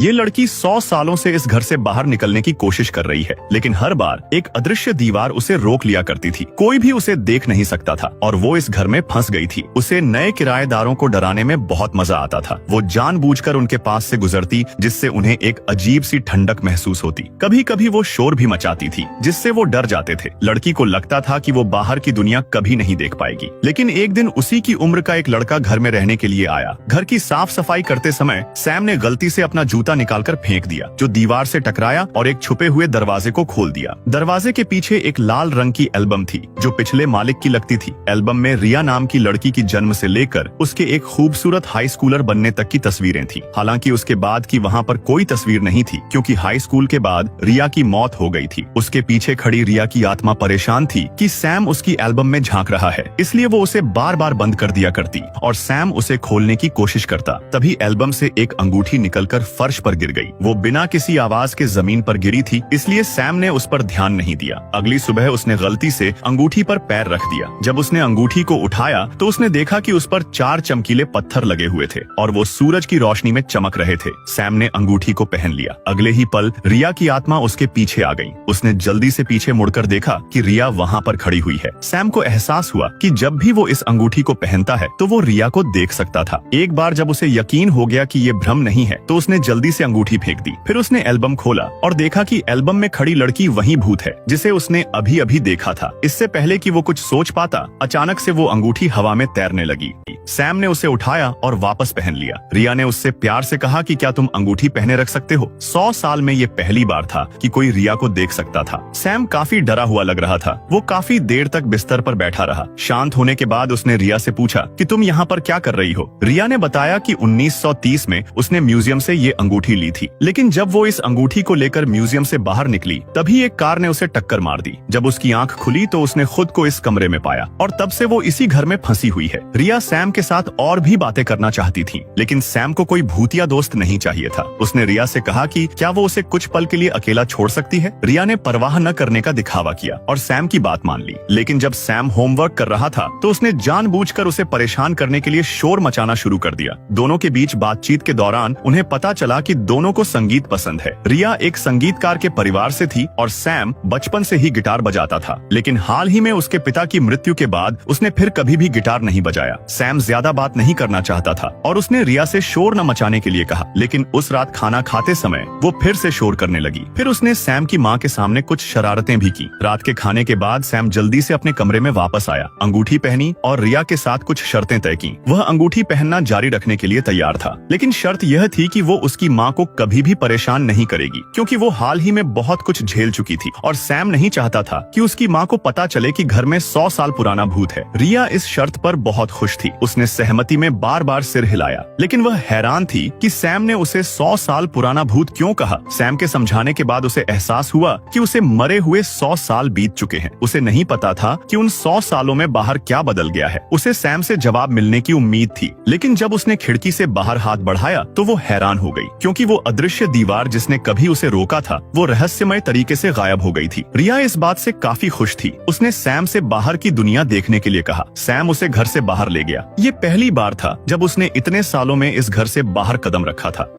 ये लड़की 100 सालों से इस घर से बाहर निकलने की कोशिश कर रही है, लेकिन हर बार एक अदृश्य दीवार उसे रोक लिया करती थी। कोई भी उसे देख नहीं सकता था और वो इस घर में फंस गई थी। उसे नए किराएदारों को डराने में बहुत मजा आता था। वो जानबूझकर उनके पास से गुजरती, जिससे उन्हें एक अजीब सी ठंडक महसूस होती। कभी कभी वो शोर भी मचाती थी, जिससे वो डर जाते थे। लड़की को लगता था कि वो बाहर की दुनिया कभी नहीं देख पाएगी। लेकिन एक दिन उसी की उम्र का एक लड़का घर में रहने के लिए आया। घर की साफ सफाई करते समय सैम ने गलती से अपना जूता निकालकर फेंक दिया, जो दीवार से टकराया और एक छुपे हुए दरवाजे को खोल दिया। दरवाजे के पीछे एक लाल रंग की एल्बम थी, जो पिछले मालिक की लगती थी। एल्बम में रिया नाम की लड़की की जन्म से लेकर उसके एक खूबसूरत हाई स्कूलर बनने तक की तस्वीरें थी। हालांकि उसके बाद की वहाँ पर कोई तस्वीर नहीं थी, क्योंकि हाई स्कूल के बाद रिया की मौत हो गई थी। उसके पीछे खड़ी रिया की आत्मा परेशान थी कि सैम उसकी एल्बम में झांक रहा है, इसलिए वो उसे बार बार बंद कर दिया करती और सैम उसे खोलने की कोशिश करता। तभी एल्बम से एक अंगूठी निकलकर फर्श पर गिर गई। वो बिना किसी आवाज के जमीन पर गिरी थी, इसलिए सैम ने उस पर ध्यान नहीं दिया। अगली सुबह उसने गलती से अंगूठी पर पैर रख दिया। जब उसने अंगूठी को उठाया तो उसने देखा कि उस पर 4 चमकीले पत्थर लगे हुए थे और वो सूरज की रोशनी में चमक रहे थे। सैम ने अंगूठी को पहन लिया। अगले ही पल रिया की आत्मा उसके पीछे आ गई। उसने जल्दी से पीछे मुड़कर देखा कि रिया वहाँ पर खड़ी हुई है। सैम को एहसास हुआ कि जब भी वो इस अंगूठी को पहनता है तो वो रिया को देख सकता था। एक बार जब उसे यकीन हो गया कि ये भ्रम नहीं है, तो उसने जल्दी से अंगूठी फेंक दी। फिर उसने एल्बम खोला और देखा कि एल्बम में खड़ी लड़की वही भूत है, जिसे उसने अभी अभी देखा था। इससे पहले कि वो कुछ सोच पाता, अचानक से वो अंगूठी हवा में तैरने लगी। सैम ने उसे उठाया और वापस पहन लिया। रिया ने उससे प्यार से कहा कि क्या तुम अंगूठी पहने रख सकते हो? 100 साल में ये पहली बार था कि कोई रिया को देख सकता था। सैम काफी डरा हुआ लग रहा था। वो काफी देर तक बिस्तर पर बैठा रहा। शांत होने के बाद उसने रिया से पूछा कि तुम यहाँ पर क्या कर रही हो? रिया ने बताया कि 1930 में उसने म्यूजियम से ये अंगूठी ली थी, लेकिन जब वो इस अंगूठी को लेकर म्यूजियम से बाहर निकली, तभी एक कार ने उसे टक्कर मार दी। जब उसकी आंख खुली तो उसने खुद को इस कमरे में पाया और तब से वो इसी घर में फंसी हुई है। रिया सैम के साथ और भी बातें करना चाहती थी, लेकिन सैम को कोई भूतिया दोस्त नहीं चाहिए था। उसने रिया से कहा कि क्या वो उसे कुछ पल के लिए अकेला छोड़ सकती है। रिया ने परवाह न करने का दिखावा किया और सैम की बात मान ली। लेकिन जब सैम होमवर्क कर रहा था तो उसने जानबूझकर उसे परेशान करने के लिए शोर मचाना शुरू कर दिया। दोनों के बीच बातचीत के दौरान उन्हें पता चला कि दोनों को संगीत पसंद है। रिया एक संगीतकार के परिवार से थी और सैम बचपन से ही गिटार बजाता था, लेकिन हाल ही में उसके पिता की मृत्यु के बाद उसने फिर कभी भी गिटार नहीं बजाया। सैम ज्यादा बात नहीं करना चाहता था और उसने रिया से शोर न मचाने के लिए कहा, लेकिन उस रात खाना खाते समय वो फिर से शोर करने लगी। फिर उसने सैम की माँ के सामने कुछ शरारतें भी की। रात के खाने के बाद सैम जल्दी से अपने कमरे में वापस आया, अंगूठी पहनी और रिया के साथ कुछ शर्तें तय की। वह अंगूठी पहनना जारी रखने के लिए तैयार था, लेकिन शर्त यह थी कि वो उसकी माँ को कभी भी परेशान नहीं करेगी, क्योंकि वो हाल ही में बहुत कुछ झेल चुकी थी और सैम नहीं चाहता था कि उसकी माँ को पता चले कि घर में 100 साल पुराना भूत है। रिया इस शर्त पर बहुत खुश थी। उसने सहमति में बार बार सिर हिलाया, लेकिन वह हैरान थी कि सैम ने उसे 100 साल पुराना भूत क्यों कहा। सैम के समझाने के बाद उसे एहसास हुआ कि उसे मरे हुए 100 साल बीत चुके हैं। उसे नहीं पता था कि उन 100 सालों में बाहर क्या बदल गया है। उसे सैम से जवाब मिलने की उम्मीद थी, लेकिन जब उसने खिड़की से बाहर हाथ बढ़ाया तो वो हैरान हो गई, क्योंकि वो अदृश्य दीवार जिसने कभी उसे रोका था वो रहस्यमय तरीके से गायब हो गई थी। रिया इस बात से काफी खुश थी। उसने सैम से बाहर की दुनिया देखने के लिए कहा। सैम उसे घर से बाहर ले गया। ये पहली बार था जब उसने इतने सालों में इस घर से बाहर कदम रखा था।